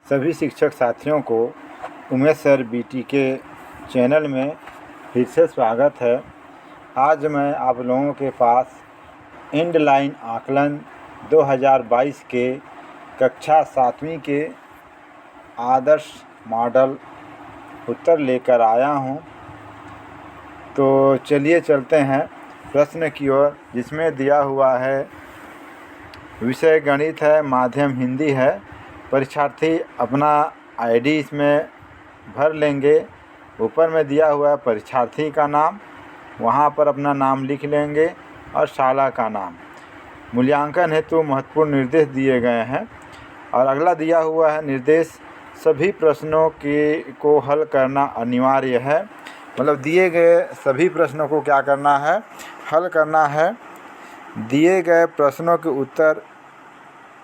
सभी शिक्षक साथियों को उमेश सर बीटी के चैनल में फिर से स्वागत है। आज मैं आप लोगों के पास एंड लाइन आकलन 2022 के कक्षा 7वीं के आदर्श मॉडल उत्तर लेकर आया हूं। तो चलिए चलते हैं प्रश्न की ओर, जिसमें दिया हुआ है विषय गणित है, माध्यम हिंदी है। परीक्षार्थी अपना आईडी इसमें भर लेंगे। ऊपर में दिया हुआ है परीक्षार्थी का नाम, वहाँ पर अपना नाम लिख लेंगे और शाला का नाम। मूल्यांकन हेतु महत्वपूर्ण निर्देश दिए गए हैं। और अगला दिया हुआ है निर्देश, सभी प्रश्नों को हल करना अनिवार्य है। मतलब दिए गए सभी प्रश्नों को क्या करना है, हल करना है। दिए गए प्रश्नों के उत्तर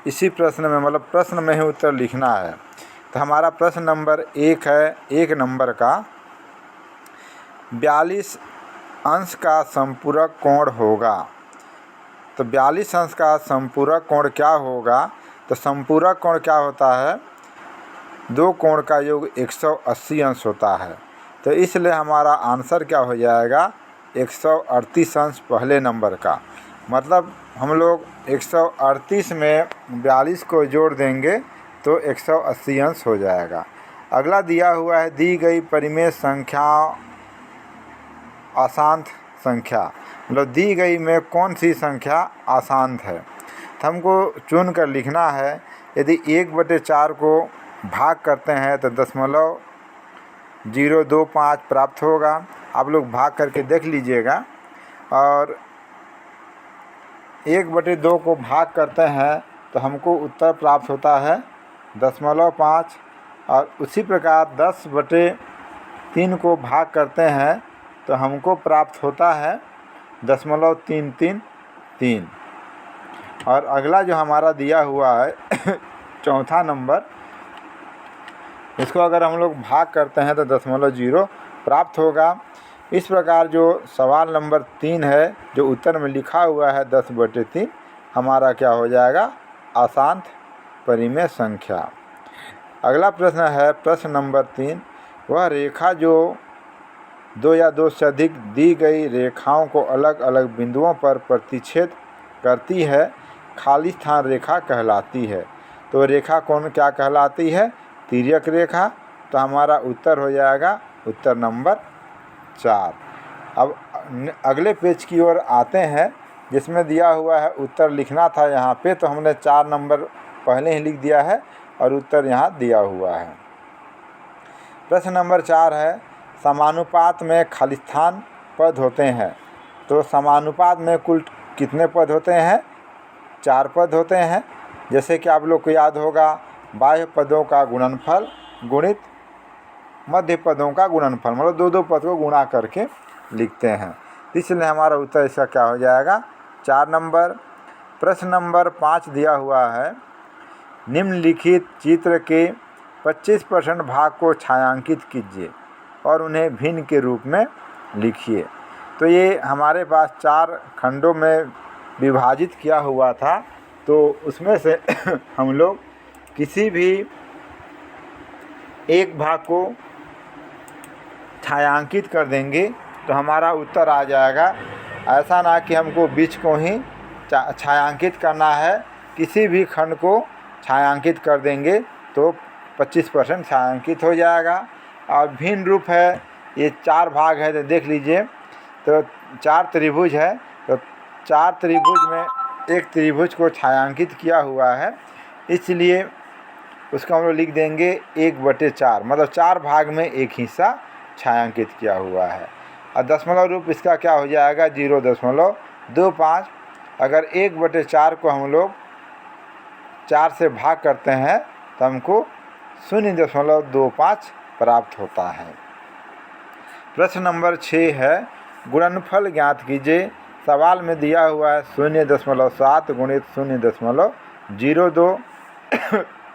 इसी प्रश्न में, मतलब प्रश्न में ही उत्तर लिखना है। तो हमारा प्रश्न नंबर 1 है, 1 नंबर का, 42 अंश का संपूरक कोण होगा। तो 42 अंश का संपूरक कोण क्या होगा? तो संपूरक कोण क्या होता है? दो कोण का योग 180 अंश होता है। तो इसलिए हमारा आंसर क्या हो जाएगा? 138 अंश पहले नंबर का। मतलब हम लोग 138 में 42 को जोड़ देंगे तो 180 अंश हो जाएगा। अगला दिया हुआ है, दी गई परिमेय संख्या अशांत संख्या। मतलब दी गई में कौन सी संख्या अशांत है, तो हमको चुन कर लिखना है। यदि 1/4 को भाग करते हैं तो 0.025 प्राप्त होगा। आप लोग भाग करके देख लीजिएगा। और 1/2 को भाग करते हैं तो हमको उत्तर प्राप्त होता है 0.5। और उसी प्रकार 10/3 को भाग करते हैं तो हमको प्राप्त होता है 0.333। और अगला जो हमारा दिया हुआ है चौथा नंबर, इसको अगर हम लोग भाग करते हैं तो 0.0 प्राप्त होगा। इस प्रकार जो सवाल नंबर 3 है, जो उत्तर में लिखा हुआ है 10/3, हमारा क्या हो जाएगा? अशांत परिमेय संख्या। अगला प्रश्न है प्रश्न नंबर 3, वह रेखा जो 2 या 2 से अधिक दी गई रेखाओं को अलग अलग बिंदुओं पर प्रतिच्छेद करती है, खाली स्थान रेखा कहलाती है। तो रेखा कौन क्या कहलाती है? तिर्यक रेखा। तो हमारा उत्तर हो जाएगा उत्तर नंबर 4। अब अगले पेज की ओर आते हैं, जिसमें दिया हुआ है उत्तर लिखना था यहाँ पे, तो हमने 4 नंबर पहले ही लिख दिया है और उत्तर यहाँ दिया हुआ है। प्रश्न नंबर 4 है, समानुपात में खालिस्थान पद होते हैं। तो समानुपात में कुल कितने पद होते हैं? 4 पद होते हैं। जैसे कि आप लोग को याद होगा, बाह्य पदों का गुणनफल गुणित मध्य पदों का गुणनफल, मतलब 2 पद को गुणा करके लिखते हैं। इसलिए हमारा उत्तर इसका क्या हो जाएगा? 4 नंबर। प्रश्न नंबर 5 दिया हुआ है, निम्नलिखित चित्र के 25% भाग को छायांकित कीजिए और उन्हें भिन्न के रूप में लिखिए। तो ये हमारे पास 4 खंडों में विभाजित किया हुआ था। तो उसमें से हम लोग किसी भी एक भाग को छायांकित कर देंगे तो हमारा उत्तर आ जाएगा। ऐसा ना कि हमको बीच को ही छायांकित करना है, किसी भी खंड को छायांकित कर देंगे तो 25% छायांकित हो जाएगा। और भिन्न रूप है, ये 4 भाग है तो देख लीजिए। तो 4 त्रिभुज है, तो 4 त्रिभुज में एक त्रिभुज को छायांकित किया हुआ है, इसलिए उसको हम लोग लिख देंगे 1/4। मतलब 4 भाग में एक हिस्सा छायांकित किया हुआ है। और दशमलव रूप इसका क्या हो जाएगा? 0.25। अगर 1/4 को हम लोग 4 से भाग करते हैं तो हमको 0.25 प्राप्त होता है। प्रश्न नंबर 6 है, गुणनफल ज्ञात कीजिए। सवाल में दिया हुआ है 0.7 गुणित 0.02,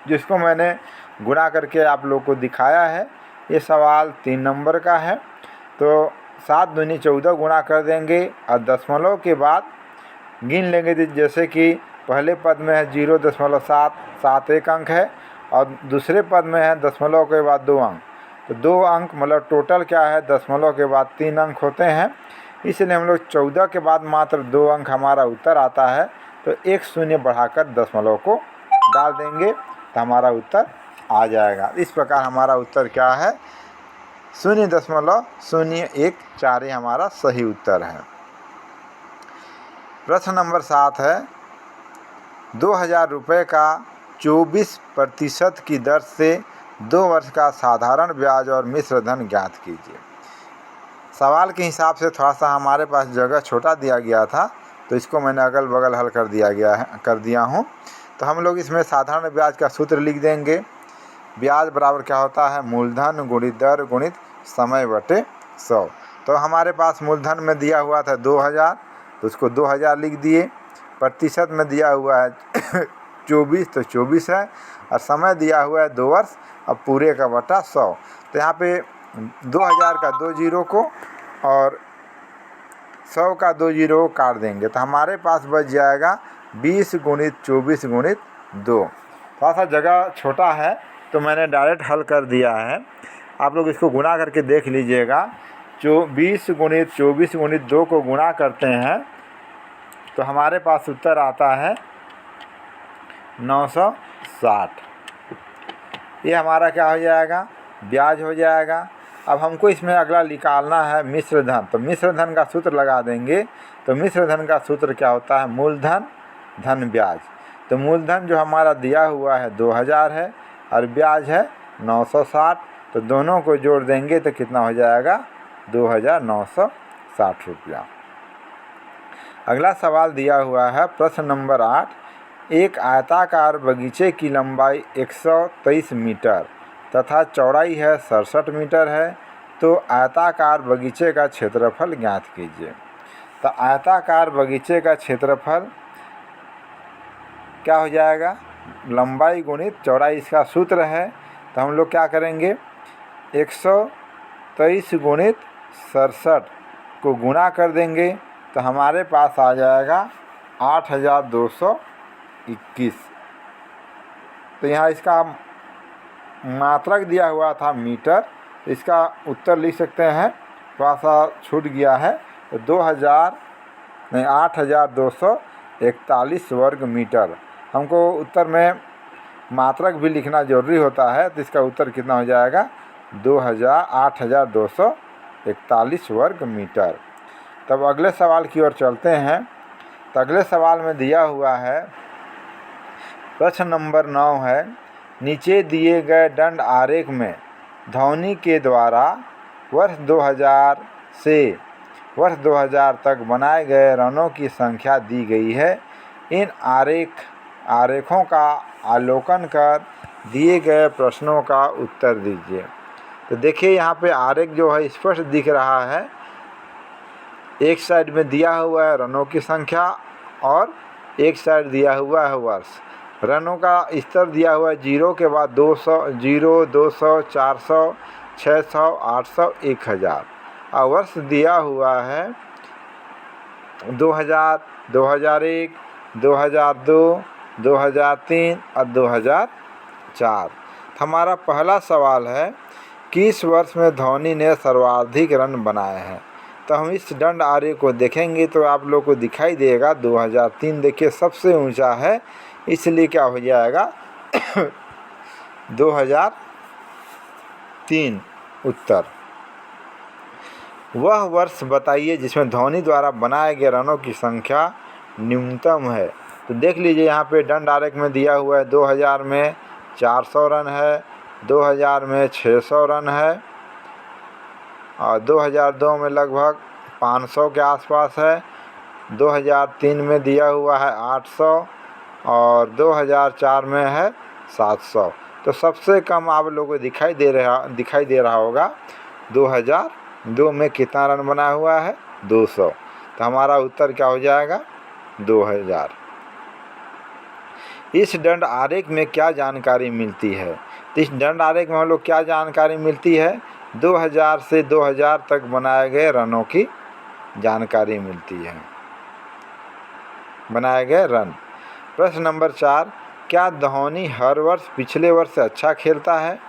जिसको मैंने गुणा करके आप लोग को दिखाया है। ये सवाल 3 नंबर का है। तो 7 दूनी 14 गुणा कर देंगे और दशमलव के बाद गिन लेंगे। जैसे कि पहले पद में है 0.7, 7 एक अंक है, और दूसरे पद में है दशमलव के बाद 2 अंक, तो 2 अंक मतलब टोटल क्या है, दशमलव के बाद 3 अंक होते हैं, इसलिए हम लोग 14 के बाद मात्र 2 अंक हमारा उत्तर आता है, तो एक शून्य बढ़ाकर दशमलव को डाल देंगे तो हमारा उत्तर आ जाएगा। इस प्रकार हमारा उत्तर क्या है, 0.014 ही हमारा सही उत्तर है। प्रश्न नंबर 7 है, 2000 रुपये का 24% की दर से 2 वर्ष का साधारण ब्याज और मिश्र धन ज्ञात कीजिए। सवाल के हिसाब से थोड़ा सा हमारे पास जगह छोटा दिया गया था, तो इसको मैंने अगल बगल हल कर दिया हूँ। तो हम लोग इसमें साधारण ब्याज का सूत्र लिख देंगे। ब्याज बराबर क्या होता है, मूलधन गुणित दर गुणित समय बटे 100। तो हमारे पास मूलधन में दिया हुआ था 2000, तो उसको 2000 लिख दिए। प्रतिशत में दिया हुआ है 24, तो 24 है, और समय दिया हुआ है 2 वर्ष, अब पूरे का बटा 100। तो यहाँ पे 2000 का 2 जीरो को और 100 का 2 जीरो को काट देंगे, तो हमारे पास बच जाएगा 20 गुणित 24 गुणित 2। थोड़ा सा जगह छोटा है तो मैंने डायरेक्ट हल कर दिया है, आप लोग इसको गुणा करके देख लीजिएगा। 20 गुणित 24 गुणित 2 को गुणा करते हैं तो हमारे पास उत्तर आता है 960। ये हमारा क्या हो जाएगा, ब्याज हो जाएगा। अब हमको इसमें अगला निकालना है मिश्र धन, तो मिश्र धन का सूत्र लगा देंगे। तो मिश्र धन का सूत्र क्या होता है, मूलधन धन ब्याज। तो मूलधन जो हमारा दिया हुआ है 2000 है और ब्याज है 960, तो दोनों को जोड़ देंगे तो कितना हो जाएगा, 2960 रुपया। अगला सवाल दिया हुआ है प्रश्न नंबर 8, एक आयताकार बगीचे की लंबाई 123 मीटर तथा चौड़ाई है 67 मीटर है, तो आयताकार बगीचे का क्षेत्रफल ज्ञात कीजिए। तो आयताकार बगीचे का क्षेत्रफल क्या हो जाएगा, लंबाई गुणित चौड़ाई, इसका सूत्र है। तो हम लोग क्या करेंगे, 123 गुणित 67 को गुणा कर देंगे तो हमारे पास आ जाएगा 8221। तो यहाँ इसका मात्रक दिया हुआ था मीटर, तो इसका उत्तर लिख सकते हैं, थोड़ा सा छूट गया है, तो 8241 वर्ग मीटर। हमको उत्तर में मात्रक भी लिखना जरूरी होता है, तो इसका उत्तर कितना हो जाएगा, 8241 वर्ग मीटर। तब अगले सवाल की ओर चलते हैं। तो अगले सवाल में दिया हुआ है प्रश्न नंबर 9 है, नीचे दिए गए दंड आरेख में धोनी के द्वारा वर्ष 2000 से वर्ष 2000 तक बनाए गए रनों की संख्या दी गई है। इन आरेखों का अवलोकन कर दिए गए प्रश्नों का उत्तर दीजिए। तो देखिए यहाँ पे आरेख जो है स्पष्ट दिख रहा है, एक साइड में दिया हुआ है रनों की संख्या और एक साइड दिया हुआ है वर्ष। रनों का स्तर दिया हुआ है 0 के बाद 200, 0, 200, 400, 600, 800, 1000, और वर्ष दिया हुआ है 2000, 2001, 2002, 2003 और 2004। हमारा पहला सवाल है, किस वर्ष में धोनी ने सर्वाधिक रन बनाए हैं। तो हम इस दंड आरेख को देखेंगे तो आप लोग को दिखाई देगा 2003, देखिए सबसे ऊंचा है, इसलिए क्या हो जाएगा 2003 उत्तर। वह वर्ष बताइए जिसमें धोनी द्वारा बनाए गए रनों की संख्या न्यूनतम है। तो देख लीजिए यहाँ पे दंड आरेख में दिया हुआ है 2000 में 400 रन है, 2000 में 600 रन है, और 2002 में लगभग 500 के आसपास है, 2003 में दिया हुआ है 800 और 2004 में है 700। तो सबसे कम आप लोगों को दिखाई दे रहा होगा 2002 में कितना रन बना हुआ है, 200। तो हमारा उत्तर क्या हो जाएगा, 2000। इस दंड आरेख में क्या जानकारी मिलती है। तो इस दंड आरेख में हम लोग क्या जानकारी मिलती है, 2000 से 2000 तक बनाए गए रनों की जानकारी मिलती है, बनाए गए रन। प्रश्न नंबर 4, क्या धोनी हर वर्ष पिछले वर्ष से अच्छा खेलता है?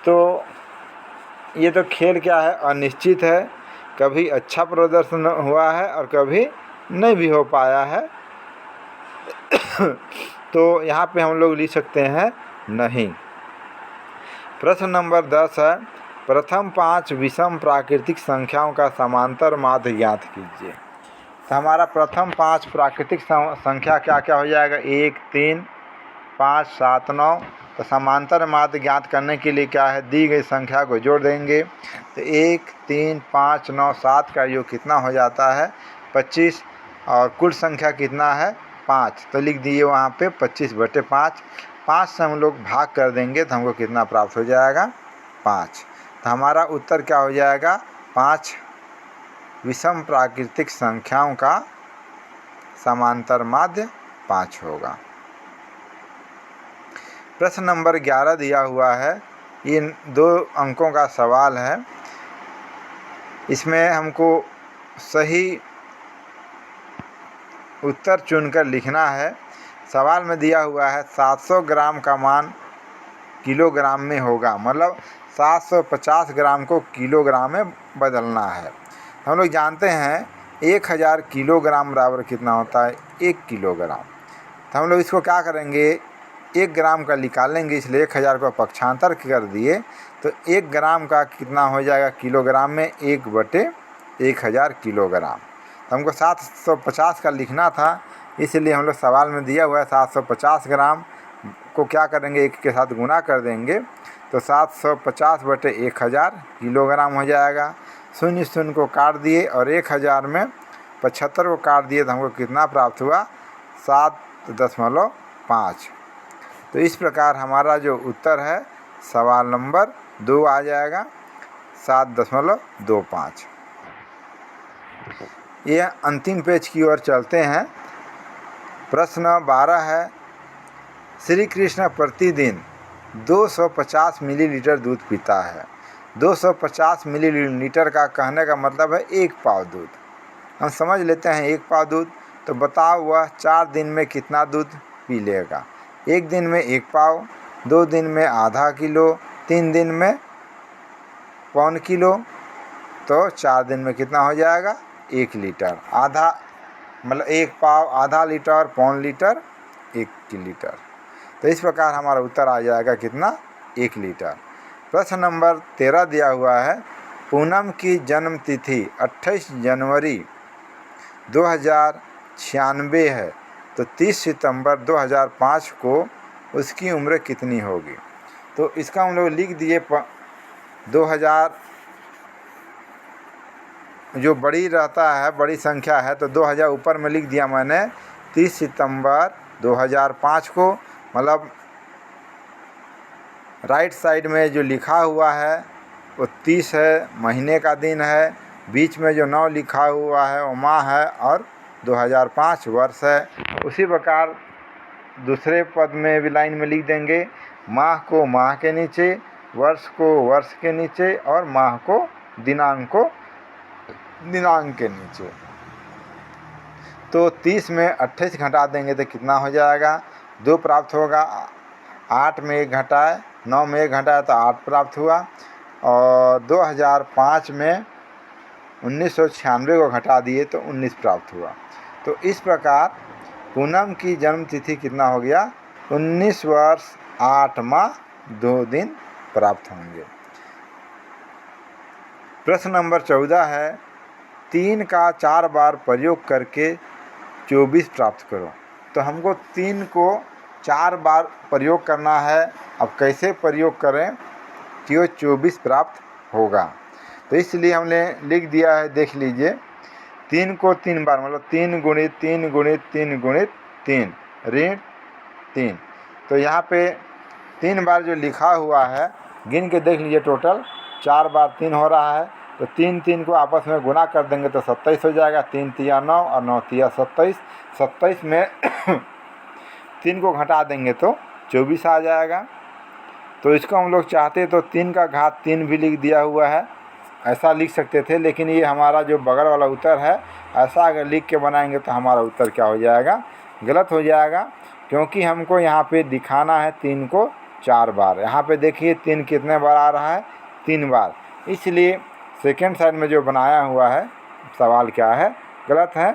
तो ये तो खेल क्या है, अनिश्चित है। कभी अच्छा प्रदर्शन हुआ है और कभी नहीं भी हो पाया है। तो यहाँ पे हम लोग लिख सकते हैं नहीं। प्रश्न नंबर 10 है, प्रथम 5 विषम प्राकृतिक संख्याओं का समांतर माध्य ज्ञात कीजिए। तो हमारा प्रथम 5 प्राकृतिक संख्या क्या क्या हो जाएगा? 1, 3, 5, 7, 9। तो समांतर माध्य ज्ञात करने के लिए क्या है, दी गई संख्या को जोड़ देंगे। तो 1, 3, 5, 9, 7 का योग कितना हो जाता है? 25। और कुल संख्या कितना है? 5। तो लिख दिए वहाँ पे 25/5। 5 से हम लोग भाग कर देंगे तो हमको कितना प्राप्त हो जाएगा? 5। तो हमारा उत्तर क्या हो जाएगा? 5 विषम प्राकृतिक संख्याओं का समांतर माध्य 5 होगा। प्रश्न नंबर 11 दिया हुआ है, ये 2 अंकों का सवाल है। इसमें हमको सही उत्तर चुनकर लिखना है। सवाल में दिया हुआ है 700 ग्राम का मान किलोग्राम में होगा, मतलब 750 ग्राम को किलोग्राम में बदलना है। हम लोग जानते हैं 1000 किलोग्राम बराबर कितना होता है? 1 किलोग्राम। तो हम लोग इसको क्या करेंगे, 1 ग्राम का निकालेंगे, इसलिए 1000 को पक्षांतर कर दिए तो 1 ग्राम का कितना हो जाएगा किलोग्राम में? 1/1000 किलोग्राम। तो हमको 750 का लिखना था, इसलिए हम लोग सवाल में दिया हुआ है 750 ग्राम को क्या करेंगे, 1 के साथ गुना कर देंगे तो 750/1000 किलोग्राम हो जाएगा। 0 0 को काट दिए और 1000 में 75 को काट दिए तो हमको कितना प्राप्त हुआ? 7.5। तो इस प्रकार हमारा जो उत्तर है सवाल नंबर 2 आ जाएगा, 7.25। ये अंतिम पेज की ओर चलते हैं। प्रश्न 12 है, श्री कृष्ण प्रतिदिन 250 मिलीलीटर दूध पीता है। 250 मिलीलीटर का कहने का मतलब है 1 पाव दूध। हम समझ लेते हैं 1 पाव दूध। तो बताओ वह 4 दिन में कितना दूध पी लेगा? 1 दिन में 1 पाव, 2 दिन में आधा किलो, 3 दिन में पौन किलो, तो 4 दिन में कितना हो जाएगा? 1 लीटर। आधा मतलब 1 पाव, आधा लीटर, पौन लीटर, 1 लीटर। तो इस प्रकार हमारा उत्तर आ जाएगा कितना? 1 लीटर। प्रश्न नंबर 13 दिया हुआ है, पूनम की जन्म तिथि 28 जनवरी 2096 है, तो 30 सितंबर 2005 को उसकी उम्र कितनी होगी? तो इसका हम लोग लिख दिए 2000, जो बड़ी रहता है, बड़ी संख्या है, तो 2000 ऊपर में लिख दिया मैंने 30 सितंबर 2005 को। मतलब राइट साइड में जो लिखा हुआ है वो 30 है, महीने का दिन है। बीच में जो 9 लिखा हुआ है वो माह है और 2005 वर्ष है। उसी प्रकार दूसरे पद में भी लाइन में लिख देंगे, माह को माह के नीचे, वर्ष को वर्ष के नीचे और माह को दिनांक के नीचे। तो 30 में 28 घटा देंगे तो कितना हो जाएगा? 2 प्राप्त होगा। 8 में 1 घटाए, 9 में 1 घटाए तो 8 प्राप्त हुआ। और 2005 में 1996 को घटा दिए तो 19 प्राप्त हुआ। तो इस प्रकार पूनम की जन्म तिथि कितना हो गया? 19 वर्ष 8 माह 2 दिन प्राप्त होंगे। प्रश्न नंबर 14 है, 3 का 4 बार प्रयोग करके 24 प्राप्त करो। तो हमको 3 को 4 बार प्रयोग करना है। अब कैसे प्रयोग करें कि वो 24 प्राप्त होगा? तो इसलिए हमने लिख दिया है, देख लीजिए। 3 को 3 बार मतलब 3 गुणित 3 गुणित 3 गुणित 3 ऋण 3। तो यहाँ पे 3 बार जो लिखा हुआ है गिन के देख लीजिए, टोटल 4 बार 3 हो रहा है। तो 3 3 को आपस में गुना कर देंगे तो 27 हो जाएगा। 3 तिया 9 और 9 तिया 27। 27 में 3 को घटा देंगे तो 24 आ जाएगा। तो इसको हम लोग चाहते तो 3 का घात 3 भी लिख दिया हुआ है, ऐसा लिख सकते थे। लेकिन ये हमारा जो बगल वाला उत्तर है, ऐसा अगर लिख के बनाएंगे तो हमारा उत्तर क्या हो जाएगा? गलत हो जाएगा। क्योंकि हमको यहाँ पे दिखाना है 3 को 4 बार। यहाँ पे देखिए 3 कितने बार आ रहा है, 3 बार। इसलिए सेकेंड साइड में जो बनाया हुआ है सवाल क्या है, गलत है।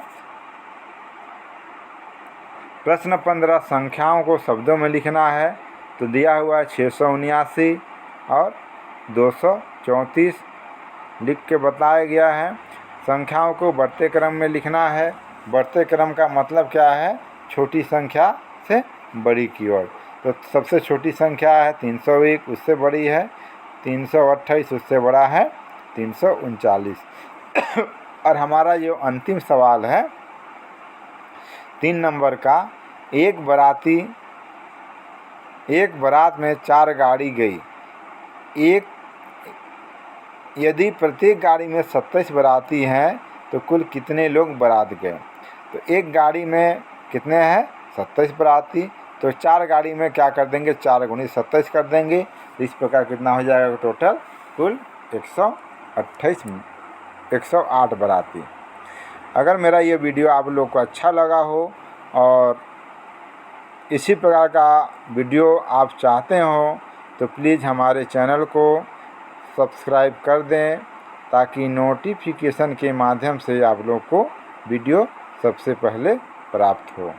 प्रश्न 15 संख्याओं को शब्दों में लिखना है। तो दिया हुआ है 679 और 234 लिख के बताया गया है। संख्याओं को बढ़ते क्रम में लिखना है। बढ़ते क्रम का मतलब क्या है, छोटी संख्या से बड़ी की ओर। तो सबसे छोटी संख्या है 301, उससे बड़ी है 328, उससे बड़ा है 339। और हमारा जो अंतिम सवाल है 3 नंबर का, एक बारात में 4 गाड़ी गई, यदि प्रत्येक गाड़ी में 27 बाराती हैं तो कुल कितने लोग बारात गए। तो एक गाड़ी में कितने हैं, 27 बाराती। तो 4 गाड़ी में क्या कर देंगे, 4 गुणी 27 कर देंगे। तो इस प्रकार कितना हो जाएगा टोटल, कुल 108 बाराती। अगर मेरा ये वीडियो आप लोग को अच्छा लगा हो और इसी प्रकार का वीडियो आप चाहते हो तो प्लीज़ हमारे चैनल को सब्सक्राइब कर दें, ताकि नोटिफिकेशन के माध्यम से आप लोग को वीडियो सबसे पहले प्राप्त हो।